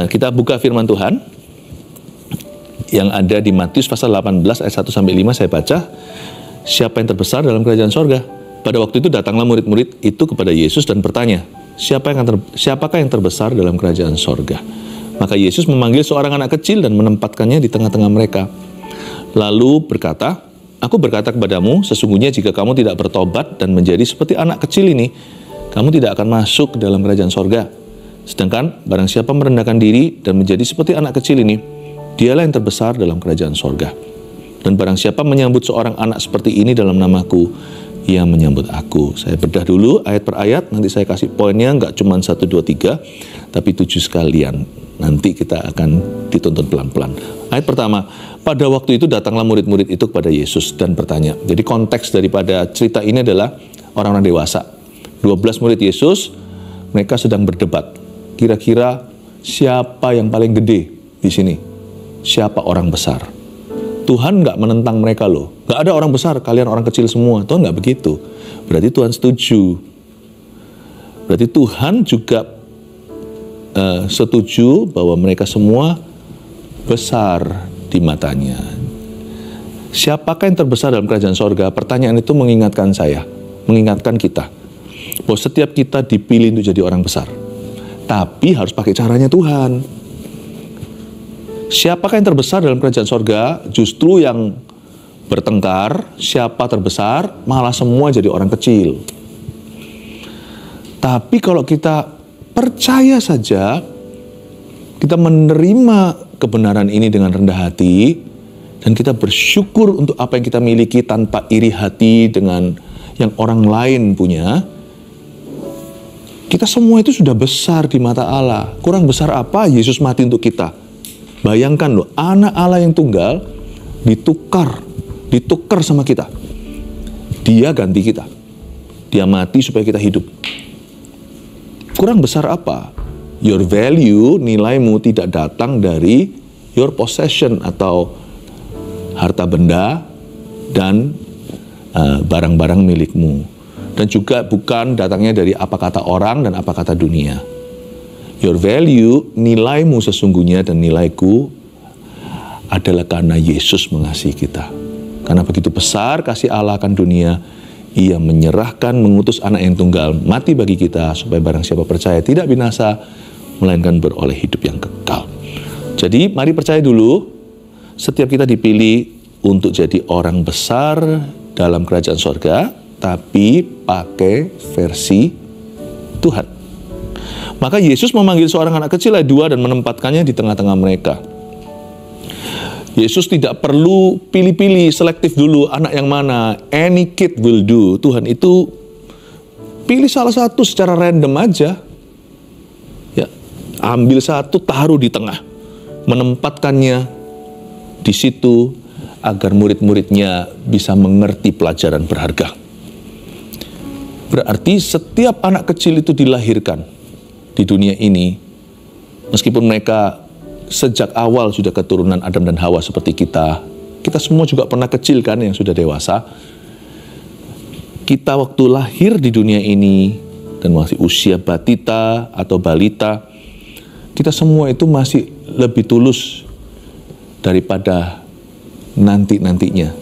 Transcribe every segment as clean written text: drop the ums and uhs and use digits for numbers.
Kita buka firman Tuhan yang ada di Matius pasal 18 ayat 1 sampai 5, saya baca. Siapa yang terbesar dalam kerajaan sorga? Pada waktu itu datanglah murid-murid itu kepada Yesus dan bertanya, siapakah yang terbesar dalam kerajaan sorga? Maka Yesus memanggil seorang anak kecil dan menempatkannya di tengah-tengah mereka. Lalu berkata, aku berkata kepadamu, sesungguhnya jika kamu tidak bertobat dan menjadi seperti anak kecil ini, kamu tidak akan masuk dalam kerajaan sorga. Sedangkan barang siapa merendahkan diri dan menjadi seperti anak kecil ini, dialah yang terbesar dalam kerajaan sorga. Dan barang siapa menyambut seorang anak seperti ini dalam namaku, ia menyambut aku. Saya bedah dulu ayat per ayat, nanti saya kasih poinnya, nggak cuma 1, 2, 3, tapi 7 sekalian. Nanti kita akan dituntun pelan-pelan. Ayat pertama, pada waktu itu datanglah murid-murid itu kepada Yesus dan bertanya. Jadi konteks daripada cerita ini adalah orang-orang dewasa. 12 murid Yesus, mereka sedang berdebat. Kira-kira siapa yang paling gede di sini? Siapa orang besar? Tuhan nggak menentang mereka loh. Nggak ada orang besar, kalian orang kecil semua. Tuhan nggak begitu. Berarti Tuhan setuju. Berarti Tuhan juga setuju bahwa mereka semua besar di matanya. Siapakah yang terbesar dalam kerajaan sorga? Pertanyaan itu mengingatkan saya, mengingatkan kita, bahwa setiap kita dipilih untuk jadi orang besar. Tapi harus pakai caranya Tuhan. Siapakah yang terbesar dalam kerajaan sorga? Justru yang bertengkar, siapa terbesar, malah semua jadi orang kecil. Tapi kalau kita percaya saja, kita menerima kebenaran ini dengan rendah hati, dan kita bersyukur untuk apa yang kita miliki tanpa iri hati dengan yang orang lain punya, kita semua itu sudah besar di mata Allah. Kurang besar apa Yesus mati untuk kita? Bayangkan loh, anak Allah yang tunggal ditukar sama kita. Dia ganti kita. Dia mati supaya kita hidup. Kurang besar apa? Your value, nilaimu tidak datang dari your possession atau harta benda dan barang-barang milikmu. Dan juga bukan datangnya dari apa kata orang dan apa kata dunia. Your value, nilaimu sesungguhnya dan nilaiku adalah karena Yesus mengasihi kita. Karena begitu besar kasih Allah akan dunia, Ia menyerahkan, mengutus anak yang tunggal, mati bagi kita, supaya barang siapa percaya tidak binasa, melainkan beroleh hidup yang kekal. Jadi mari percaya dulu, setiap kita dipilih untuk jadi orang besar dalam kerajaan sorga, tapi pakai versi Tuhan. Maka Yesus memanggil seorang anak kecil ayat 2 dan menempatkannya di tengah-tengah mereka. Yesus tidak perlu pilih-pilih, selektif dulu anak yang mana. Any kid will do. Tuhan itu pilih salah satu secara random aja. Ya, ambil satu, taruh di tengah. Menempatkannya di situ agar murid-muridnya bisa mengerti pelajaran berharga. Berarti setiap anak kecil itu dilahirkan di dunia ini, meskipun mereka sejak awal sudah keturunan Adam dan Hawa seperti kita. Kita semua juga pernah kecil kan yang sudah dewasa. Kita waktu lahir di dunia ini dan masih usia batita atau balita, kita semua itu masih lebih tulus daripada nanti-nantinya.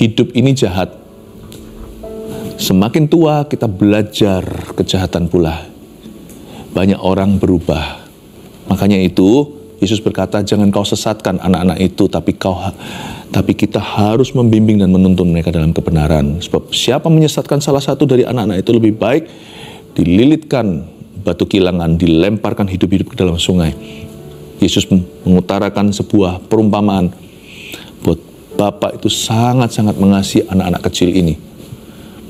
Hidup ini jahat. Semakin tua kita belajar kejahatan pula. Banyak orang berubah. Makanya itu Yesus berkata, jangan kau sesatkan anak-anak itu, tapi kita harus membimbing dan menuntun mereka dalam kebenaran. Sebab siapa menyesatkan salah satu dari anak-anak itu, lebih baik dililitkan batu kilangan, dilemparkan hidup-hidup ke dalam sungai. Yesus mengutarakan sebuah perumpamaan buat Bapak itu sangat-sangat mengasihi anak-anak kecil ini.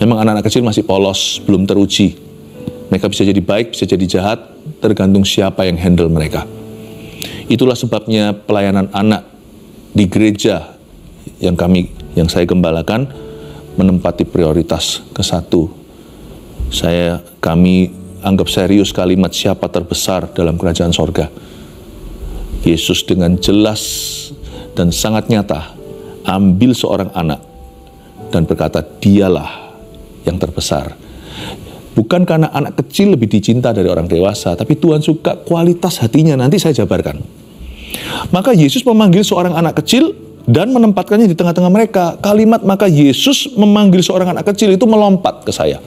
Memang anak-anak kecil masih polos, belum teruji. Mereka bisa jadi baik, bisa jadi jahat, tergantung siapa yang handle mereka. Itulah sebabnya pelayanan anak di gereja yang saya gembalakan menempati prioritas ke-1. Kami anggap serius kalimat siapa terbesar dalam kerajaan sorga. Yesus dengan jelas dan sangat nyata ambil seorang anak dan berkata, dialah yang terbesar. Bukan karena anak kecil lebih dicinta dari orang dewasa, tapi Tuhan suka kualitas hatinya. Nanti saya jabarkan. Maka Yesus memanggil seorang anak kecil dan menempatkannya di tengah-tengah mereka. Kalimat maka Yesus memanggil seorang anak kecil itu melompat ke saya.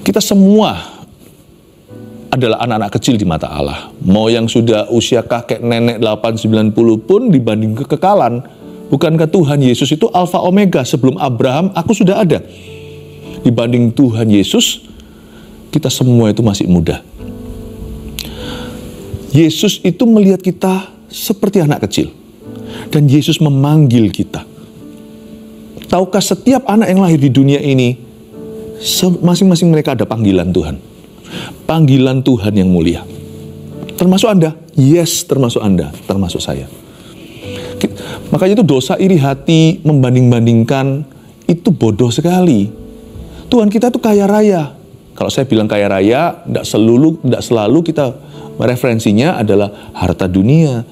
Kita semua adalah anak-anak kecil di mata Allah. Mau yang sudah usia kakek nenek 8-90 pun dibanding kekekalan. Bukankah Tuhan Yesus itu Alfa Omega? Sebelum Abraham aku sudah ada. Dibanding Tuhan Yesus, kita semua itu masih muda. Yesus itu melihat kita seperti anak kecil. Dan Yesus memanggil kita. Tahukah setiap anak yang lahir di dunia ini, masing-masing mereka ada panggilan Tuhan. Panggilan Tuhan yang mulia. Termasuk Anda? Yes, termasuk Anda, termasuk saya. Makanya itu dosa iri hati, membanding-bandingkan, itu bodoh sekali. Tuhan kita tuh kaya raya. Kalau saya bilang kaya raya, tidak selalu kita referensinya adalah harta dunia.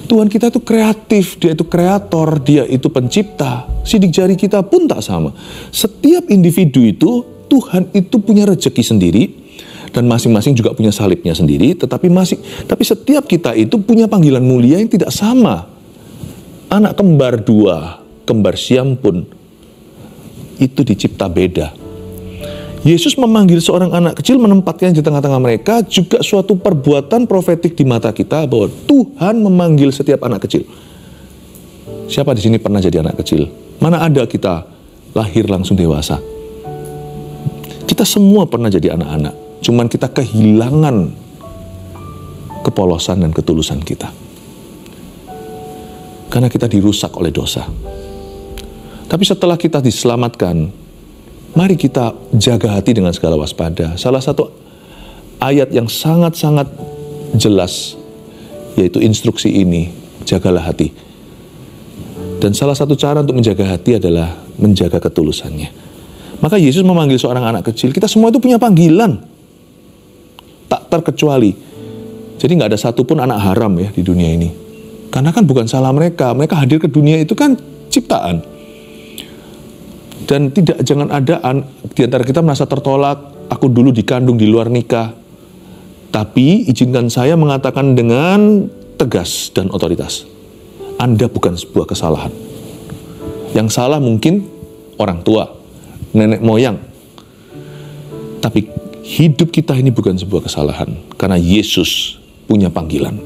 Tuhan kita itu kreatif, Dia itu kreator, Dia itu pencipta. Sidik jari kita pun tak sama. Setiap individu itu, Tuhan itu punya rezeki sendiri, dan masing-masing juga punya salibnya sendiri, tapi setiap kita itu punya panggilan mulia yang tidak sama. Anak kembar dua, kembar siam pun, itu dicipta beda. Yesus memanggil seorang anak kecil, menempatkan di tengah-tengah mereka, juga suatu perbuatan profetik di mata kita bahwa Tuhan memanggil setiap anak kecil. Siapa di sini pernah jadi anak kecil? Mana ada kita lahir langsung dewasa? Kita semua pernah jadi anak-anak, cuman kita kehilangan kepolosan dan ketulusan kita. Karena kita dirusak oleh dosa. Tapi setelah kita diselamatkan, mari kita jaga hati dengan segala waspada. Salah satu ayat yang sangat-sangat jelas, yaitu instruksi ini, jagalah hati. Dan salah satu cara untuk menjaga hati adalah menjaga ketulusannya. Maka Yesus memanggil seorang anak kecil. Kita semua itu punya panggilan, tak terkecuali. Jadi nggak ada satupun anak haram ya di dunia ini. Karena kan bukan salah mereka. Mereka hadir ke dunia itu kan ciptaan. Dan jangan ada di antara kita merasa tertolak, aku dulu dikandung di luar nikah. Tapi izinkan saya mengatakan dengan tegas dan otoritas, Anda bukan sebuah kesalahan. Yang salah mungkin orang tua, nenek moyang. Tapi hidup kita ini bukan sebuah kesalahan, karena Yesus punya panggilan.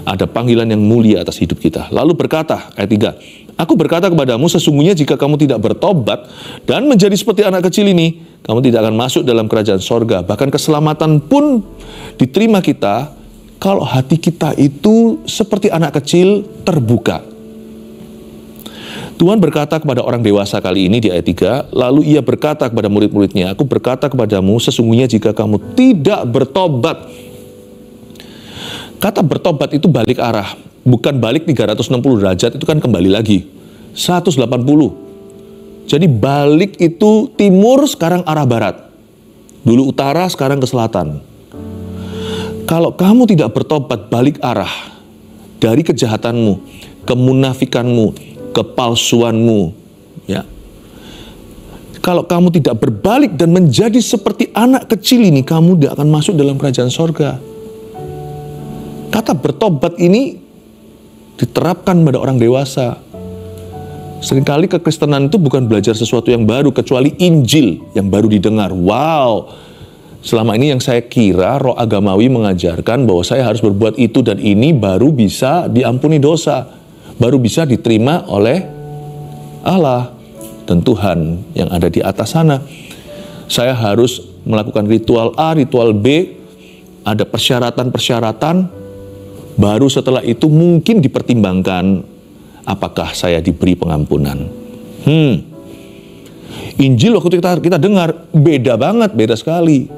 Ada panggilan yang mulia atas hidup kita. Lalu berkata, ayat 3, Aku berkata kepadamu, sesungguhnya jika kamu tidak bertobat dan menjadi seperti anak kecil ini, kamu tidak akan masuk dalam kerajaan sorga. Bahkan keselamatan pun diterima kita kalau hati kita itu seperti anak kecil terbuka. Tuhan berkata kepada orang dewasa kali ini di ayat 3, lalu ia berkata kepada murid-muridnya, Aku berkata kepadamu, sesungguhnya jika kamu tidak bertobat. Kata bertobat itu balik arah. Bukan balik 360 derajat, itu kan kembali lagi 180. Jadi balik itu timur, sekarang arah barat. Dulu utara, sekarang ke selatan. Kalau kamu tidak bertobat, balik arah dari kejahatanmu, kemunafikanmu, kepalsuanmu, ya. Kalau kamu tidak berbalik dan menjadi seperti anak kecil ini, kamu tidak akan masuk dalam kerajaan sorga. Kata bertobat ini diterapkan pada orang dewasa. Seringkali kekristenan itu bukan belajar sesuatu yang baru, kecuali Injil yang baru didengar. Wow, selama ini yang saya kira roh agamawi mengajarkan bahwa saya harus berbuat itu dan ini baru bisa diampuni dosa, baru bisa diterima oleh Allah dan Tuhan yang ada di atas sana. Saya harus melakukan ritual A, ritual B, ada persyaratan-persyaratan. Baru setelah itu mungkin dipertimbangkan apakah saya diberi pengampunan. Injil waktu kita dengar beda banget, beda sekali.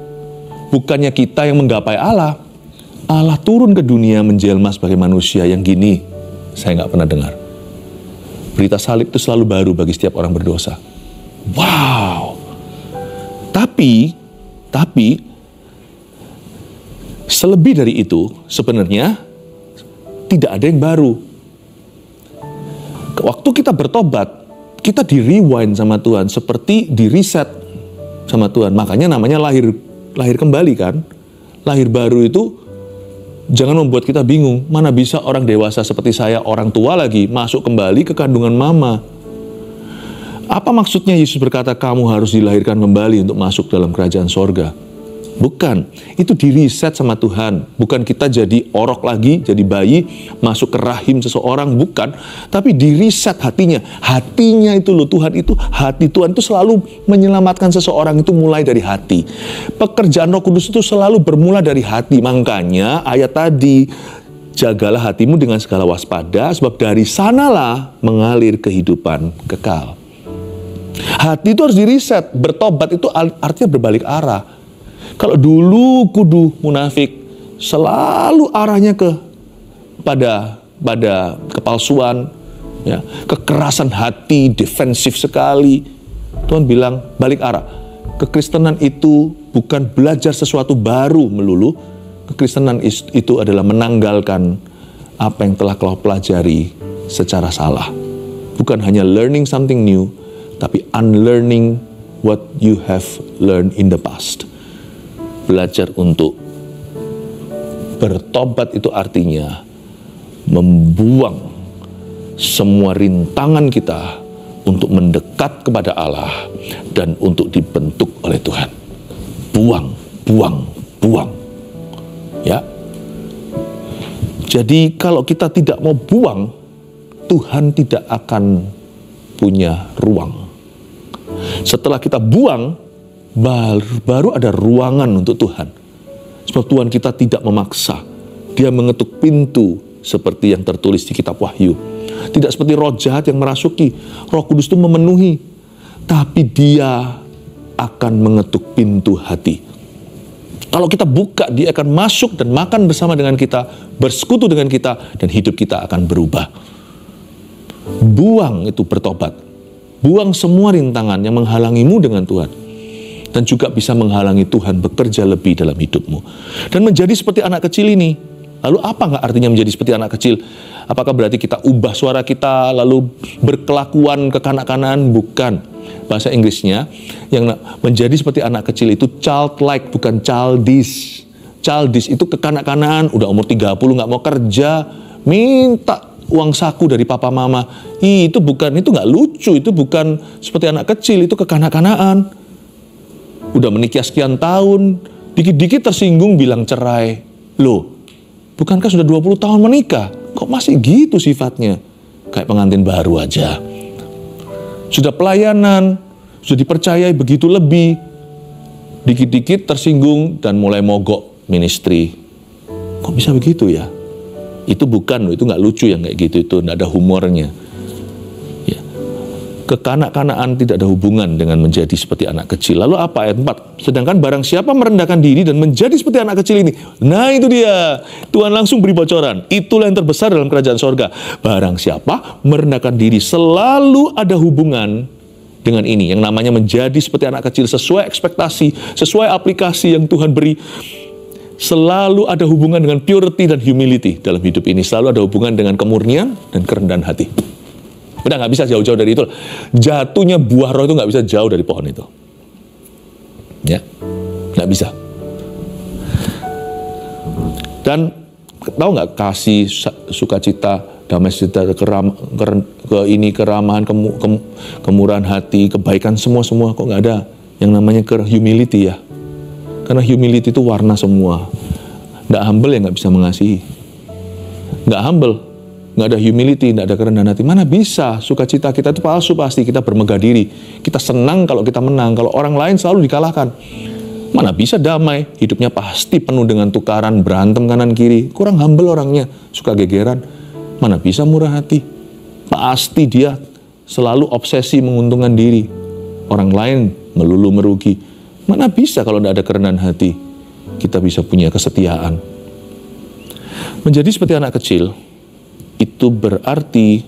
Bukannya kita yang menggapai Allah. Allah turun ke dunia menjelma sebagai manusia yang gini. Saya nggak pernah dengar. Berita salib itu selalu baru bagi setiap orang berdosa. Wow. Tapi selebih dari itu sebenarnya tidak ada yang baru. Waktu kita bertobat, kita di rewind sama Tuhan, seperti di reset. sama Tuhan. Makanya namanya lahir kembali kan. Lahir baru itu jangan membuat kita bingung. Mana bisa orang dewasa seperti saya, orang tua lagi, masuk kembali ke kandungan mama. Apa maksudnya Yesus berkata kamu harus dilahirkan kembali untuk masuk dalam kerajaan sorga? Bukan, itu di-reset sama Tuhan. Bukan kita jadi orok lagi, jadi bayi, masuk ke rahim seseorang, bukan. Tapi di-reset hatinya. Hatinya itu loh, hati Tuhan itu selalu menyelamatkan seseorang itu mulai dari hati. Pekerjaan Roh Kudus itu selalu bermula dari hati. Makanya ayat tadi, jagalah hatimu dengan segala waspada, sebab dari sanalah mengalir kehidupan kekal. Hati itu harus di-reset. Bertobat itu artinya berbalik arah. Kalau dulu kudu munafik, selalu arahnya pada kepalsuan, ya, kekerasan hati, defensif sekali. Tuhan bilang balik arah. Kekristenan itu bukan belajar sesuatu baru melulu. Kekristenan itu adalah menanggalkan apa yang telah kau pelajari secara salah. Bukan hanya learning something new, tapi unlearning what you have learned in the past. Belajar untuk bertobat itu artinya membuang semua rintangan kita untuk mendekat kepada Allah dan untuk dibentuk oleh Tuhan. Buang. Ya. Jadi kalau kita tidak mau buang, Tuhan tidak akan punya ruang. Setelah kita buang, baru ada ruangan untuk Tuhan. Sebab Tuhan kita tidak memaksa. Dia mengetuk pintu seperti yang tertulis di kitab Wahyu. Tidak seperti roh jahat yang merasuki. Roh Kudus itu memenuhi. Tapi dia akan mengetuk pintu hati. Kalau kita buka, dia akan masuk dan makan bersama dengan kita, bersekutu dengan kita, dan hidup kita akan berubah. Buang itu bertobat. Buang semua rintangan yang menghalangimu dengan Tuhan. Dan juga bisa menghalangi Tuhan bekerja lebih dalam hidupmu. Dan menjadi seperti anak kecil ini. Lalu apa nggak artinya menjadi seperti anak kecil? Apakah berarti kita ubah suara kita, lalu berkelakuan kekanak-kanakan? Bukan. Bahasa Inggrisnya, yang menjadi seperti anak kecil itu childlike, bukan childish. Childish itu kekanak-kanakan, udah umur 30 nggak mau kerja, minta uang saku dari papa mama. Itu nggak lucu, itu bukan seperti anak kecil, itu kekanak-kanakan. Udah menikah sekian tahun, dikit-dikit tersinggung bilang cerai. Loh, bukankah sudah 20 tahun menikah? Kok masih gitu sifatnya? Kayak pengantin baru aja. Sudah pelayanan, sudah dipercayai begitu lebih. Dikit-dikit tersinggung dan mulai mogok ministry. Kok bisa begitu ya? Itu nggak lucu yang kayak gitu, itu nggak ada humornya. Ya. Kekanak-kanaan tidak ada hubungan dengan menjadi seperti anak kecil. Lalu apa ayat 4? Sedangkan barang siapa merendahkan diri dan menjadi seperti anak kecil ini. Nah itu dia. Tuhan langsung beri bocoran. Itulah yang terbesar dalam kerajaan sorga. Barang siapa merendahkan diri, selalu ada hubungan dengan ini. Yang namanya menjadi seperti anak kecil sesuai ekspektasi, sesuai aplikasi yang Tuhan beri. Selalu ada hubungan dengan purity dan humility dalam hidup ini. Selalu ada hubungan dengan kemurnian dan kerendahan hati. Udah nggak bisa jauh-jauh dari itu. Jatuhnya buah roh itu nggak bisa jauh dari pohon itu. Ya, nggak bisa. Dan tahu nggak, kasih, sukacita, damai sejahtera, keramahan, kemurahan hati, kebaikan, semua kok nggak ada yang namanya humility ya. Karena humility itu warna semua. Nggak humble ya nggak bisa mengasihi. Nggak humble, nggak ada humility, nggak ada kerendahan hati. Mana bisa? Sukacita kita itu palsu pasti. Kita bermegah diri. Kita senang kalau kita menang. Kalau orang lain selalu dikalahkan. Mana bisa damai? Hidupnya pasti penuh dengan tukaran, berantem kanan kiri. Kurang humble orangnya, suka gegeran. Mana bisa murah hati? Pasti dia selalu obsesi menguntungkan diri. Orang lain melulu merugi. Mana bisa kalau tidak ada kerendahan hati, kita bisa punya kesetiaan. Menjadi seperti anak kecil, itu berarti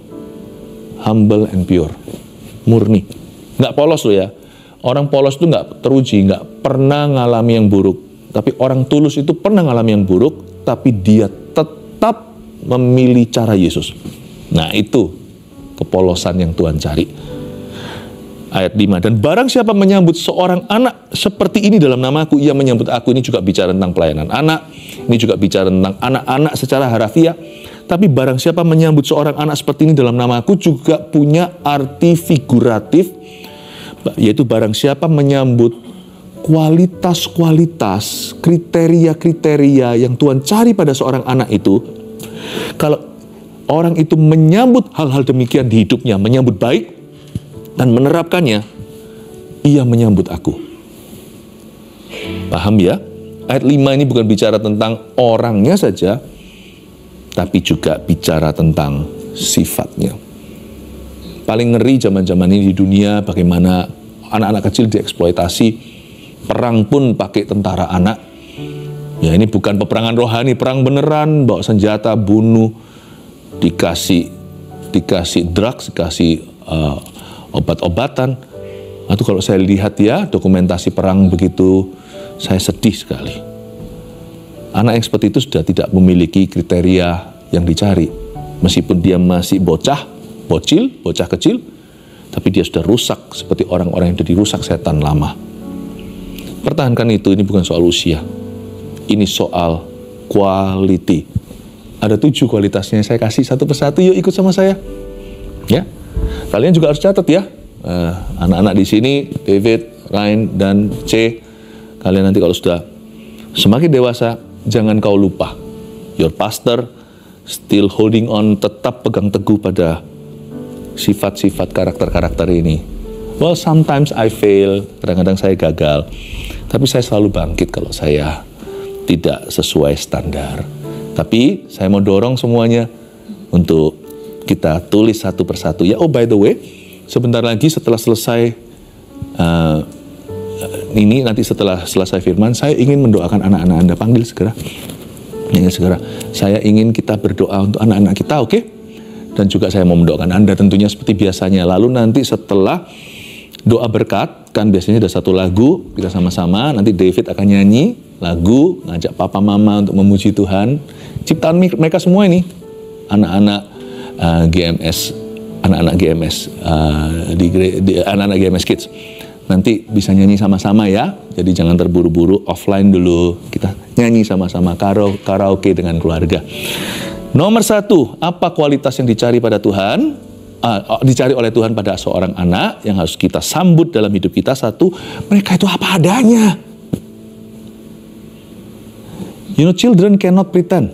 humble and pure, murni. Nggak polos loh ya. Orang polos itu nggak teruji, nggak pernah ngalami yang buruk. Tapi orang tulus itu pernah ngalami yang buruk, tapi dia tetap memilih cara Yesus. Nah itu kepolosan yang Tuhan cari. Ayat 5, dan barang siapa menyambut seorang anak seperti ini dalam namaku, ia menyambut aku. Ini juga bicara tentang pelayanan anak, ini juga bicara tentang anak-anak secara harafiah. Tapi barang siapa menyambut seorang anak seperti ini dalam namaku juga punya arti figuratif, yaitu barang siapa menyambut kualitas-kualitas, kriteria-kriteria yang Tuhan cari pada seorang anak itu. Kalau orang itu menyambut hal-hal demikian di hidupnya, menyambut baik dan menerapkannya, ia menyambut aku. Paham ya? Ayat 5 ini bukan bicara tentang orangnya saja, tapi juga bicara tentang sifatnya. Paling ngeri zaman-zaman ini di dunia, bagaimana anak-anak kecil dieksploitasi. Perang pun pakai tentara anak. Ya, ini bukan peperangan rohani, perang beneran, bawa senjata, bunuh, dikasih drugs, dikasih obat-obatan. Atau kalau saya lihat ya dokumentasi perang begitu, saya sedih sekali. Anak yang seperti itu sudah tidak memiliki kriteria yang dicari. Meskipun dia masih bocah kecil, tapi dia sudah rusak seperti orang-orang yang sudah dirusak setan lama. Pertahankan itu, ini bukan soal usia. Ini soal quality. Ada 7 kualitasnya, saya kasih satu persatu, yuk ikut sama saya. Ya, kalian juga harus catat ya. Anak-anak di sini, David, Ryan, dan C. Kalian nanti kalau sudah semakin dewasa, jangan kau lupa. Your pastor still holding on, tetap pegang teguh pada sifat-sifat karakter-karakter ini. Well, sometimes I fail, kadang-kadang saya gagal. Tapi saya selalu bangkit kalau saya tidak sesuai standar. Tapi saya mau dorong semuanya untuk kita tulis satu persatu. Ya, oh by the way, sebentar lagi setelah selesai ini, nanti setelah selesai firman, saya ingin mendoakan anak-anak Anda. Panggil segera. Ya, segera. Saya ingin kita berdoa untuk anak-anak kita, oke? Dan juga saya mau mendoakan Anda tentunya seperti biasanya. Lalu nanti setelah doa berkat, kan biasanya ada satu lagu, kita sama-sama, nanti David akan nyanyi lagu, ngajak papa mama untuk memuji Tuhan. Ciptaan mereka semua ini, anak-anak GMS, anak-anak GMS, anak-anak GMS Kids. Nanti bisa nyanyi sama-sama ya, jadi jangan terburu-buru, offline dulu, kita nyanyi sama-sama, karaoke dengan keluarga. Nomor 1, apa kualitas yang dicari pada Tuhan? Dicari oleh Tuhan pada seorang anak yang harus kita sambut dalam hidup kita. 1, mereka itu apa adanya. You know, children cannot pretend.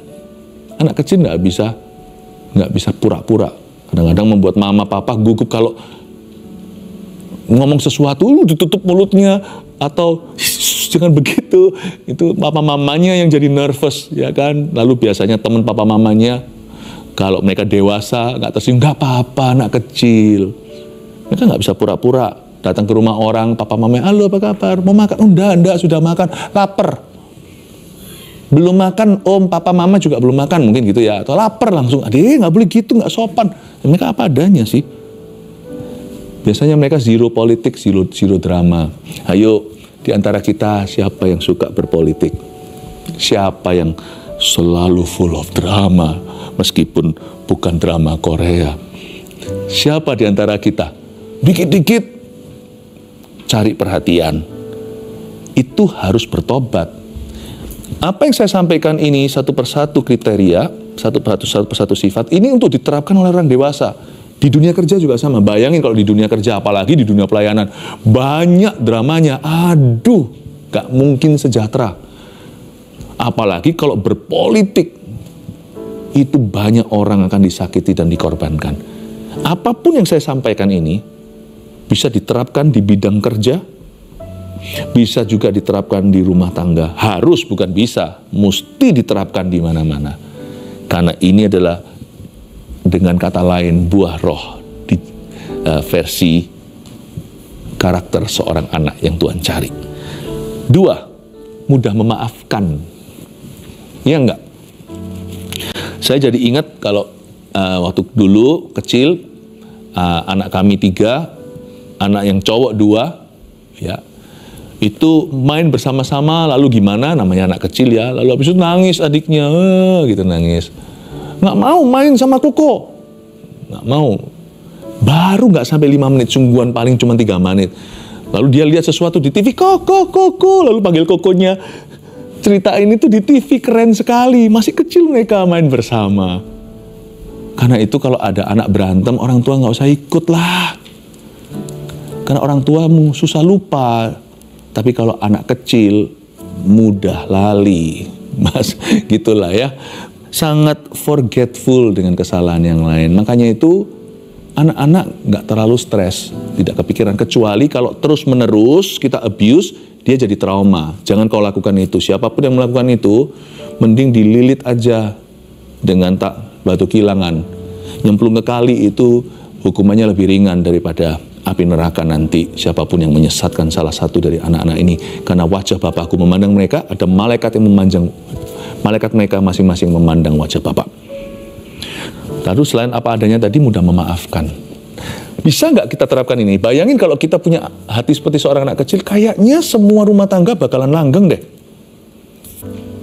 Anak kecil nggak bisa pura-pura. Kadang-kadang membuat mama papa gugup kalau ngomong sesuatu ditutup mulutnya, atau jangan begitu. Itu papa mamanya yang jadi nervous, ya kan. Lalu biasanya teman papa mamanya, kalau mereka dewasa nggak tersinggung, nggak apa-apa, anak kecil. Mereka nggak bisa pura-pura. Datang ke rumah orang, papa mamanya, halo apa kabar, mau makan? Oh, enggak, sudah makan, lapar. Belum makan, om, papa mama juga belum makan, mungkin gitu ya. Atau lapar langsung, adik nggak boleh gitu, nggak sopan. Mereka apa adanya sih. Biasanya mereka zero politik, zero drama. Ayo, di antara kita siapa yang suka berpolitik? Siapa yang selalu full of drama, meskipun bukan drama Korea? Siapa di antara kita dikit-dikit cari perhatian? Itu harus bertobat. Apa yang saya sampaikan ini satu persatu kriteria, satu persatu sifat, ini untuk diterapkan oleh orang dewasa. Di dunia kerja juga sama. Bayangin kalau di dunia kerja, apalagi di dunia pelayanan, banyak dramanya. Aduh, gak mungkin sejahtera. Apalagi kalau berpolitik, itu banyak orang akan disakiti dan dikorbankan. Apapun yang saya sampaikan ini bisa diterapkan di bidang kerja, bisa juga diterapkan di rumah tangga. Harus, bukan bisa, mesti diterapkan di mana-mana. Karena ini adalah, dengan kata lain, buah roh di versi karakter seorang anak yang Tuhan cari. 2, mudah memaafkan. Ya enggak? Saya jadi ingat kalau waktu dulu kecil, anak kami 3, anak yang cowok 2, ya, itu main bersama-sama, lalu gimana, namanya anak kecil ya, lalu habis itu nangis adiknya, gitu nangis. Nggak mau main sama Koko, nggak mau. Baru nggak sampai 5 menit, sungguhan paling cuma 3 menit. Lalu dia lihat sesuatu di TV, Koko, lalu panggil kokonya. Cerita ini tuh di TV keren sekali, masih kecil mereka main bersama. Karena itu kalau ada anak berantem, orang tua nggak usah ikut lah. Karena orang tuamu susah lupa. Tapi kalau anak kecil, mudah lali. Mas, gitulah ya. Sangat forgetful dengan kesalahan yang lain. Makanya itu, anak-anak nggak terlalu stres, tidak kepikiran. Kecuali kalau terus-menerus kita abuse, dia jadi trauma. Jangan kau lakukan itu. Siapapun yang melakukan itu, mending dililit aja dengan batu kilangan. Nyemplung ke kali itu hukumannya lebih ringan daripada api neraka nanti. Siapapun yang menyesatkan salah satu dari anak-anak ini. Karena wajah Bapakku memandang mereka, ada malaikat yang memanjang. Malaikat mereka masing-masing memandang wajah Bapak. Lalu selain apa adanya tadi, mudah memaafkan. Bisa nggak kita terapkan ini? Bayangin kalau kita punya hati seperti seorang anak kecil, kayaknya semua rumah tangga bakalan langgeng deh.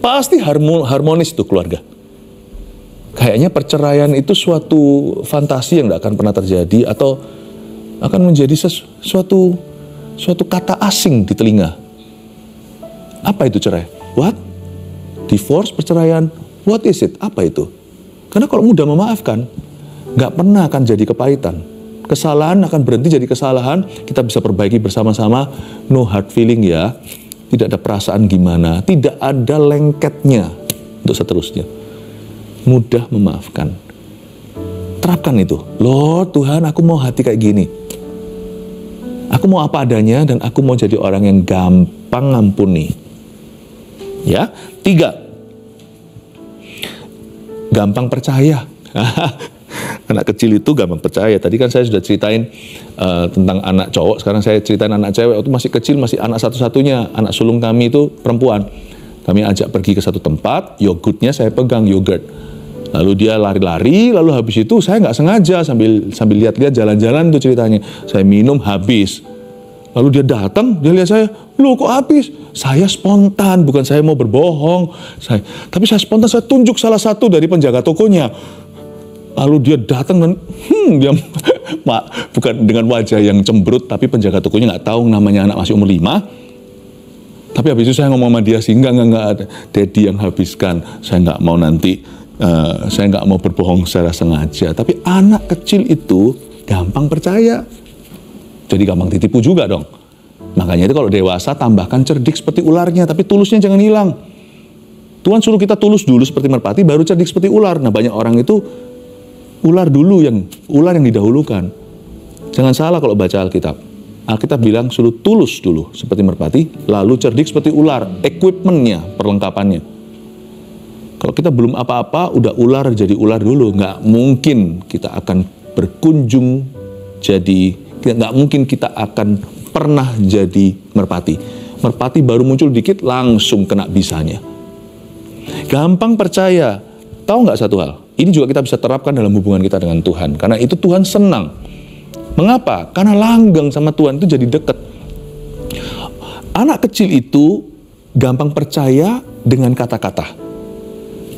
Pasti harmonis tuh keluarga. Kayaknya perceraian itu suatu fantasi yang nggak akan pernah terjadi, atau akan menjadi suatu kata asing di telinga. Apa itu cerai? What? Divorce, perceraian? What is it? Apa itu? Karena kalau mudah memaafkan, nggak pernah akan jadi kepahitan. Kesalahan akan berhenti jadi kesalahan, kita bisa perbaiki bersama-sama, no hard feeling ya. Tidak ada perasaan gimana, tidak ada lengketnya untuk seterusnya. Mudah memaafkan. Terapkan itu. Lord Tuhan, aku mau hati kayak gini. Aku mau apa adanya dan aku mau jadi orang yang gampang ngampuni. Ya, 3. Gampang percaya. Anak kecil itu gampang percaya. Tadi kan saya sudah ceritain tentang anak cowok, sekarang saya ceritain anak cewek. Waktu masih kecil, masih anak satu-satunya, anak sulung kami itu perempuan. Kami ajak pergi ke satu tempat, yogurtnya saya pegang yogurt. Lalu dia lari-lari, lalu habis itu saya nggak sengaja sambil lihat-lihat jalan-jalan itu ceritanya. Saya minum habis. Lalu dia datang, dia lihat saya, loh kok habis? Saya spontan, bukan saya mau berbohong. Tapi saya spontan, saya tunjuk salah satu dari penjaga tokonya. Lalu dia datang dan dia bukan dengan wajah yang cemberut, tapi penjaga tokonya nggak tahu namanya, anak masih umur 5. Tapi habis itu saya ngomong sama dia sih, enggak ada. Daddy yang habiskan, saya nggak mau nanti, saya nggak mau berbohong secara sengaja. Tapi anak kecil itu gampang percaya. Jadi gampang ditipu juga dong. Makanya itu kalau dewasa tambahkan cerdik seperti ularnya, tapi tulusnya jangan hilang. Tuhan suruh kita tulus dulu seperti merpati, baru cerdik seperti ular. Nah banyak orang itu ular yang didahulukan. Jangan salah kalau baca Alkitab. Alkitab bilang suruh tulus dulu seperti merpati, lalu cerdik seperti ular. Equipmentnya, perlengkapannya. Kalau kita belum apa-apa, udah ular jadi ular dulu. Nggak mungkin kita akan berkunjung nggak mungkin kita akan pernah jadi merpati. Merpati baru muncul dikit, langsung kena bisanya. Gampang percaya. Tahu nggak satu hal? Ini juga kita bisa terapkan dalam hubungan kita dengan Tuhan. Karena itu Tuhan senang. Mengapa? Karena langgeng sama Tuhan itu jadi dekat. Anak kecil itu gampang percaya dengan kata-kata.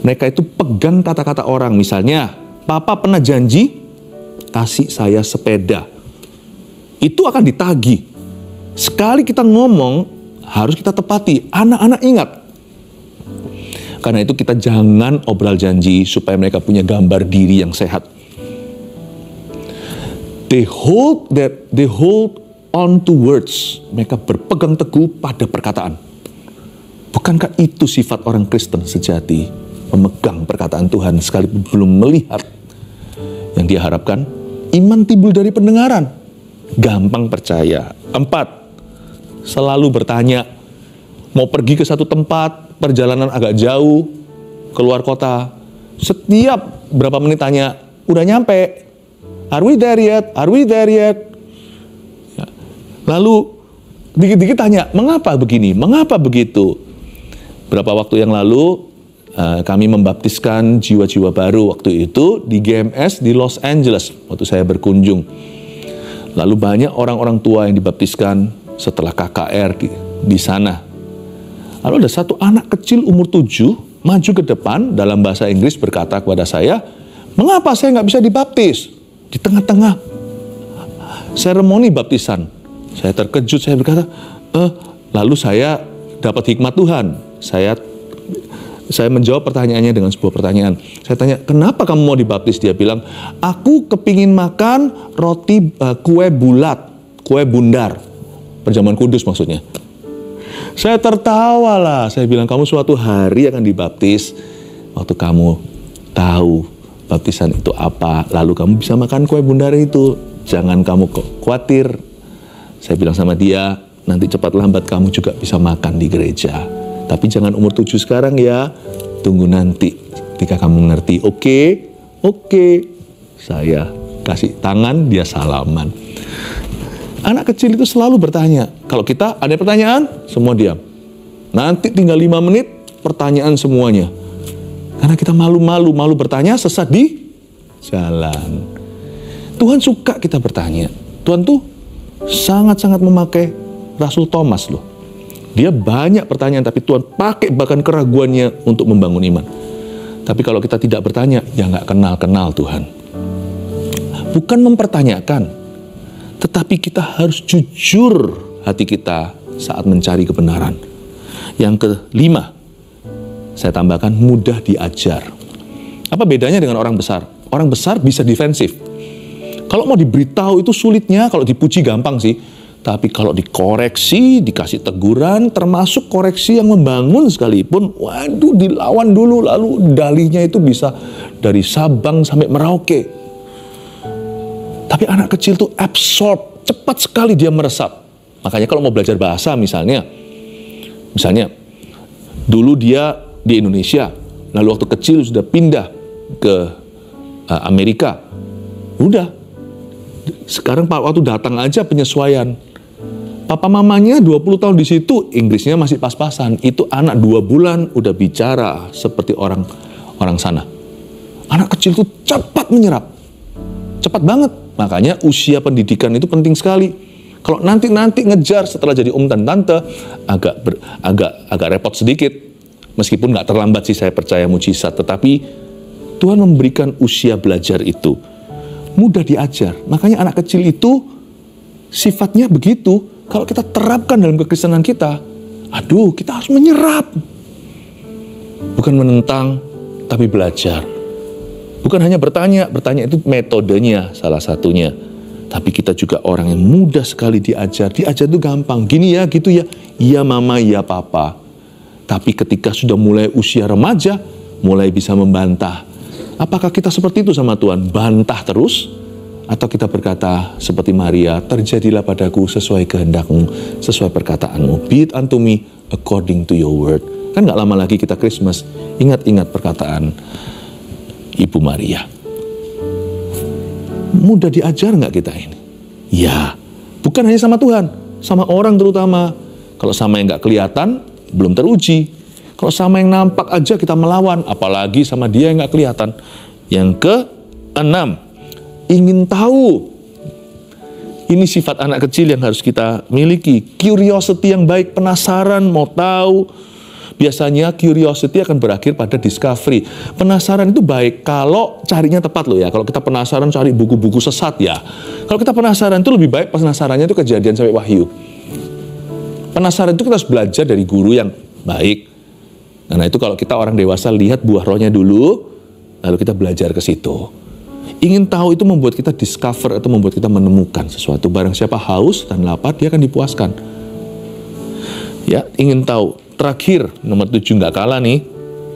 Mereka itu pegang kata-kata orang. Misalnya, Papa pernah janji kasih saya sepeda. Itu akan ditagih. Sekali kita ngomong, harus kita tepati. Anak-anak ingat. Karena itu kita jangan obral janji supaya mereka punya gambar diri yang sehat. They hold on to words. Mereka berpegang teguh pada perkataan. Bukankah itu sifat orang Kristen sejati? Memegang perkataan Tuhan sekalipun belum melihat yang dia harapkan. Iman timbul dari pendengaran. Gampang percaya. 4. Selalu bertanya. Mau pergi ke satu tempat, perjalanan agak jauh, keluar kota. Setiap berapa menit tanya, udah nyampe? Are we there yet? Are we there yet? Ya. Lalu dikit-dikit tanya, mengapa begini? Mengapa begitu? Berapa waktu yang lalu kami membaptiskan jiwa-jiwa baru waktu itu di GMS di Los Angeles waktu saya berkunjung. Lalu banyak orang-orang tua yang dibaptiskan setelah KKR di sana. Lalu ada satu anak kecil umur 7 maju ke depan dalam bahasa Inggris berkata kepada saya, mengapa saya nggak bisa dibaptis? Di tengah-tengah seremoni baptisan. Saya terkejut, saya berkata, lalu saya dapat hikmat Tuhan. Saya menjawab pertanyaannya dengan sebuah pertanyaan. Saya tanya, kenapa kamu mau dibaptis? Dia bilang, aku kepingin makan roti kue bulat, kue bundar. Perjamuan kudus maksudnya. Saya tertawa lah. Saya bilang, kamu suatu hari akan dibaptis. Waktu kamu tahu baptisan itu apa, lalu kamu bisa makan kue bundar itu. Jangan kamu khawatir. Saya bilang sama dia, nanti cepat lambat kamu juga bisa makan di gereja. Tapi jangan umur 7 sekarang ya. Tunggu nanti ketika kamu ngerti. Oke. Saya kasih tangan, dia salaman. Anak kecil itu selalu bertanya. Kalau kita ada pertanyaan, semua diam. Nanti tinggal 5 menit, pertanyaan semuanya. Karena kita malu bertanya, sesat di jalan. Tuhan suka kita bertanya. Tuhan tuh sangat-sangat memakai Rasul Thomas loh. Dia banyak pertanyaan, tapi Tuhan pakai bahkan keraguannya untuk membangun iman. Tapi kalau kita tidak bertanya, ya nggak kenal-kenal Tuhan. Bukan mempertanyakan, tetapi kita harus jujur hati kita saat mencari kebenaran. Yang kelima, saya tambahkan mudah diajar. Apa bedanya dengan orang besar? Orang besar bisa defensif. Kalau mau diberitahu itu sulitnya, kalau dipuji gampang sih. Tapi kalau dikoreksi, dikasih teguran, termasuk koreksi yang membangun sekalipun, waduh dilawan dulu, lalu dalihnya itu bisa dari Sabang sampai Merauke. Tapi anak kecil tuh absorb, cepat sekali dia meresap. Makanya kalau mau belajar bahasa misalnya dulu dia di Indonesia, lalu waktu kecil sudah pindah ke Amerika. Udah, sekarang waktu datang aja penyesuaian. Papa mamanya 20 tahun di situ, Inggrisnya masih pas-pasan. Itu anak 2 bulan udah bicara seperti orang sana. Anak kecil itu cepat menyerap. Cepat banget. Makanya usia pendidikan itu penting sekali. Kalau nanti ngejar setelah jadi om dan tante, agak repot sedikit. Meskipun nggak terlambat sih, saya percaya mujizat. Tetapi Tuhan memberikan usia belajar itu. Mudah diajar. Makanya anak kecil itu sifatnya begitu. Kalau kita terapkan dalam kekristenan kita, kita harus menyerap. Bukan menentang, tapi belajar. Bukan hanya bertanya itu metodenya salah satunya. Tapi kita juga orang yang mudah sekali diajar. Diajar itu gampang, gini ya, gitu ya. Iya mama, iya papa. Tapi ketika sudah mulai usia remaja, mulai bisa membantah. Apakah kita seperti itu sama Tuhan? Bantah terus? Atau kita berkata seperti Maria, terjadilah padaku sesuai kehendakmu, sesuai perkataanmu. Be it unto me according to your word. Kan gak lama lagi kita Christmas. Ingat-ingat perkataan Ibu Maria. Mudah diajar gak kita ini? Ya, bukan hanya sama Tuhan, sama orang terutama. Kalau sama yang gak kelihatan, belum teruji. Kalau sama yang nampak aja kita melawan, apalagi sama dia yang gak kelihatan. Yang ke-6, ingin tahu. Ini sifat anak kecil yang harus kita miliki. Curiosity yang baik, penasaran, mau tahu. Biasanya curiosity akan berakhir pada discovery. Penasaran itu baik kalau carinya tepat loh ya. Kalau kita penasaran cari buku-buku sesat ya. Kalau kita penasaran itu lebih baik penasarannya itu Kejadian sampai Wahyu. Penasaran itu kita harus belajar dari guru yang baik. Karena itu kalau kita orang dewasa lihat buah rohnya dulu, lalu kita belajar ke situ. Ingin tahu itu membuat kita discover atau membuat kita menemukan sesuatu. Barang siapa haus dan lapar, dia akan dipuaskan. Ya, ingin tahu. Terakhir, nomor 7 nggak kalah nih,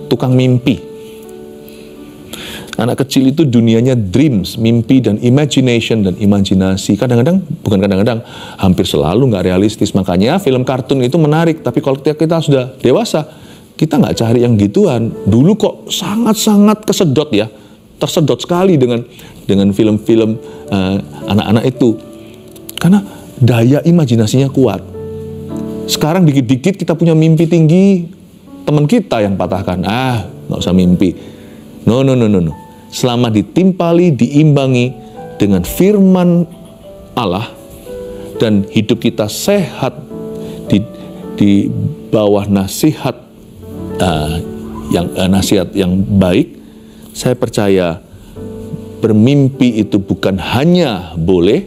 tukang mimpi. Anak kecil itu dunianya dreams, mimpi dan imagination dan imajinasi. Kadang-kadang, hampir selalu nggak realistis. Makanya film kartun itu menarik. Tapi kalau kita sudah dewasa, kita nggak cari yang gituan. Dulu kok sangat-sangat kesedot ya. Tersedot sekali dengan film-film anak-anak itu. Karena daya imajinasinya kuat. Sekarang dikit-dikit kita punya mimpi tinggi, teman kita yang patahkan. Nggak usah mimpi. No. Selama ditimpali, diimbangi dengan firman Allah, dan hidup kita sehat di bawah nasihat yang baik, saya percaya bermimpi itu bukan hanya boleh,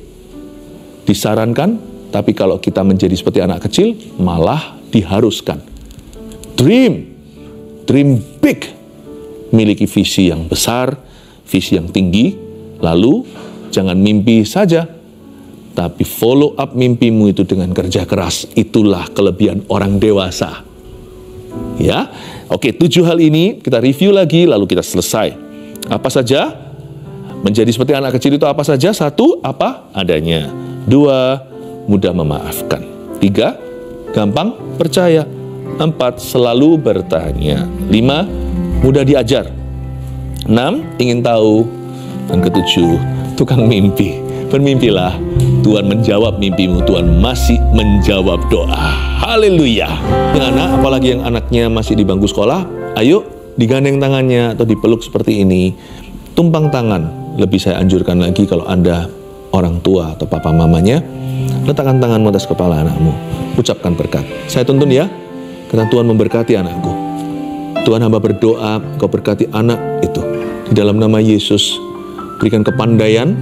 disarankan, tapi kalau kita menjadi seperti anak kecil, malah diharuskan. Dream big, miliki visi yang besar, visi yang tinggi, lalu jangan mimpi saja, tapi follow up mimpimu itu dengan kerja keras. Itulah kelebihan orang dewasa. Ya, oke, 7 hal ini kita review lagi, lalu kita selesai. Apa saja? Menjadi seperti anak kecil itu apa saja? 1, apa adanya. 2, mudah memaafkan. 3, gampang percaya. 4, selalu bertanya. 5, mudah diajar. 6, ingin tahu. Dan ke-7, tukang mimpi. Bermimpilah, Tuhan menjawab mimpimu, Tuhan masih menjawab doa. Haleluya. Yang anak, apalagi yang anaknya masih di bangku sekolah, ayo digandeng tangannya atau dipeluk seperti ini. Tumpang tangan. Lebih saya anjurkan lagi kalau Anda orang tua atau papa mamanya, letakkan tanganmu atas kepala anakmu. Ucapkan berkat. Saya tuntun ya, karena Tuhan memberkati anakku. Tuhan, hamba berdoa, Kau berkati anak itu. Di dalam nama Yesus, berikan kepandaian,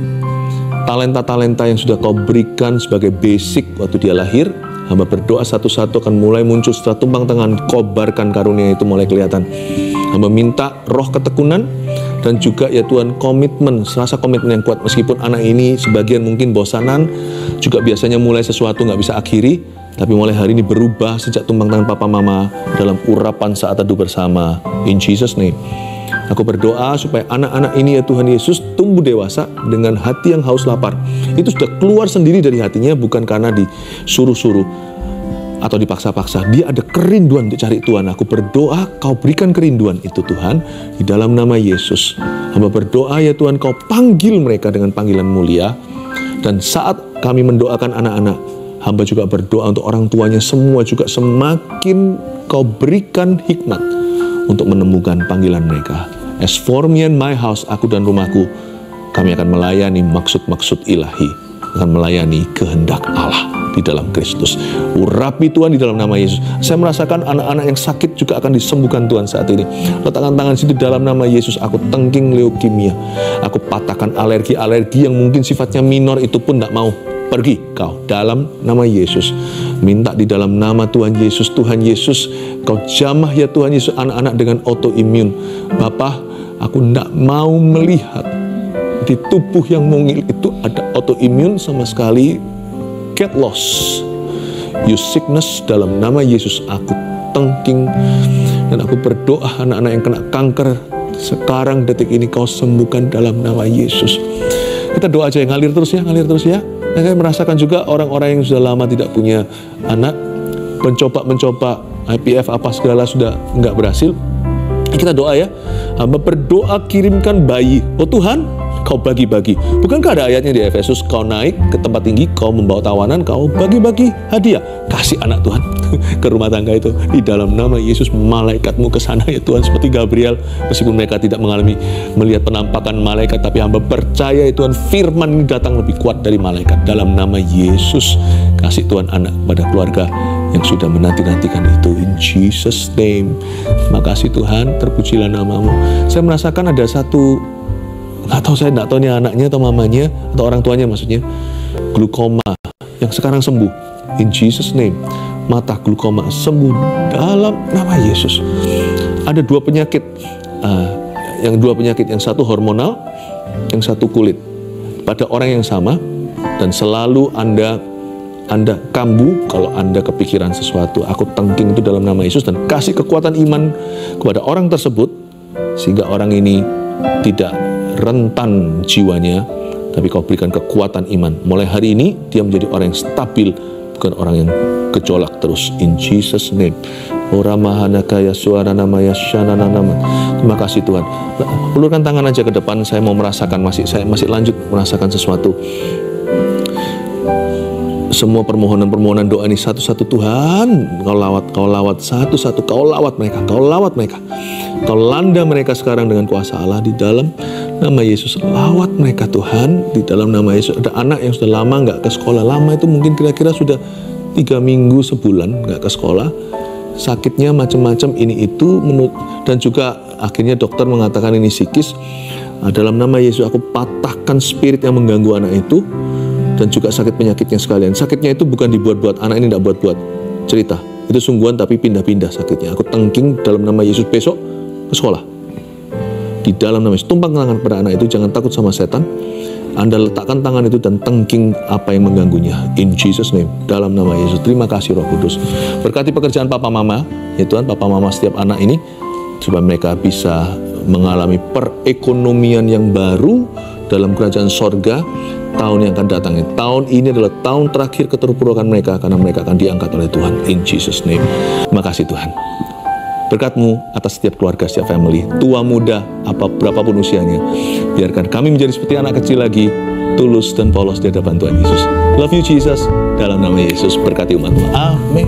talenta-talenta yang sudah Kau berikan sebagai basic waktu dia lahir. Hamba berdoa satu-satu akan mulai muncul setelah tumpang tangan, kobarkan karunia itu mulai kelihatan. Hamba minta roh ketekunan, dan juga ya Tuhan komitmen, serasa komitmen yang kuat. Meskipun anak ini sebagian mungkin bosanan, juga biasanya mulai sesuatu nggak bisa akhiri, tapi mulai hari ini berubah sejak tumpang tangan papa mama dalam urapan saat teduh bersama. In Jesus name. Aku berdoa supaya anak-anak ini ya Tuhan Yesus tumbuh dewasa dengan hati yang haus lapar. Itu sudah keluar sendiri dari hatinya, bukan karena disuruh-suruh atau dipaksa-paksa. Dia ada kerinduan untuk cari Tuhan. Aku berdoa Kau berikan kerinduan itu Tuhan, di dalam nama Yesus. Hamba berdoa ya Tuhan, Kau panggil mereka dengan panggilan mulia. Dan saat kami mendoakan anak-anak, hamba juga berdoa untuk orang tuanya semua juga semakin Kau berikan hikmat untuk menemukan panggilan mereka. As for me and my house, aku dan rumahku, kami akan melayani maksud-maksud ilahi, akan melayani kehendak Allah di dalam Kristus. Urapi Tuhan di dalam nama Yesus. Saya merasakan anak-anak yang sakit juga akan disembuhkan Tuhan saat ini. Letakkan tangan situ dalam nama Yesus. Aku tengking leukemia. Aku patahkan alergi-alergi yang mungkin sifatnya minor, itu pun tidak mau. Pergi kau dalam nama Yesus. Minta di dalam nama Tuhan Yesus. Tuhan Yesus, Kau jamah ya Tuhan Yesus anak-anak dengan autoimun. Bapa, aku tidak mau melihat di tubuh yang mungil itu ada autoimun sama sekali. Get lost, you sickness, dalam nama Yesus aku tengking. Dan aku berdoa anak-anak yang kena kanker sekarang detik ini Kau sembuhkan dalam nama Yesus. Kita doa aja, ngalir terus ya, ngalir terus ya. Dan saya merasakan juga orang-orang yang sudah lama tidak punya anak, mencoba IVF apa segala sudah nggak berhasil. Kita doa ya, hamba berdoa kirimkan bayi. Oh Tuhan, Kau bagi-bagi. Bukankah ada ayatnya di Efesus, Kau naik ke tempat tinggi, Kau membawa tawanan, Kau bagi-bagi hadiah. Kasih anak Tuhan ke rumah tangga itu. Di dalam nama Yesus, malaikat-Mu ke sana ya Tuhan, seperti Gabriel. Meskipun mereka tidak melihat penampakan malaikat, tapi hamba percaya ya Tuhan, firman ini datang lebih kuat dari malaikat. Dalam nama Yesus, kasih Tuhan anak pada keluarga yang sudah menanti-nantikan itu. In Jesus name. Makasih Tuhan, terpujilah nama-Mu. Saya merasakan ada satu, saya nggak tahu ini anaknya atau mamanya atau orang tuanya maksudnya, glukoma yang sekarang sembuh. In Jesus name, mata glukoma sembuh dalam nama Yesus. Ada dua penyakit, yang satu hormonal, yang satu kulit, pada orang yang sama, dan selalu Anda kambuh kalau Anda kepikiran sesuatu. Aku tengking itu dalam nama Yesus dan kasih kekuatan iman kepada orang tersebut, sehingga orang ini tidak rentan jiwanya, tapi Kau berikan kekuatan iman. Mulai hari ini dia menjadi orang yang stabil, bukan orang yang gejolak terus. In Jesus name. Oramahanakaya suara namanya shanana nama. Terima kasih Tuhan. Ulurkan tangan aja ke depan. Saya mau merasakan, saya masih lanjut merasakan sesuatu. Semua permohonan doa ini satu-satu Tuhan, Kau lawat satu-satu, Kau lawat mereka, Kau landa mereka sekarang dengan kuasa Allah di dalam nama Yesus. Lawat mereka Tuhan di dalam nama Yesus. Ada anak yang sudah lama nggak ke sekolah, lama itu mungkin kira-kira sudah 3 minggu, sebulan nggak ke sekolah, sakitnya macam-macam ini itu, dan juga akhirnya dokter mengatakan ini psikis. Dalam nama Yesus aku patahkan spirit yang mengganggu anak itu. dan juga sakit penyakitnya sekalian. Sakitnya itu bukan dibuat-buat, anak ini tidak buat-buat cerita. Itu sungguhan tapi pindah-pindah sakitnya. Aku tengking dalam nama Yesus besok ke sekolah. Di dalam nama Yesus, tumpang tangan pada anak itu, jangan takut sama setan. Anda letakkan tangan itu dan tengking apa yang mengganggunya. In Jesus name, dalam nama Yesus. Terima kasih Roh Kudus. Berkati pekerjaan papa mama, ya Tuhan, papa mama setiap anak ini, supaya mereka bisa mengalami perekonomian yang baru dalam kerajaan sorga tahun yang akan datang. Tahun ini adalah tahun terakhir keterpurukan mereka, karena mereka akan diangkat oleh Tuhan. In Jesus name. Terima kasih Tuhan. Berkat-Mu atas setiap keluarga, setiap family, tua muda, berapapun usianya. Biarkan kami menjadi seperti anak kecil lagi, tulus dan polos di hadapan Tuhan Yesus. Love you Jesus. Dalam nama Yesus, berkati umat-Mu. Amin.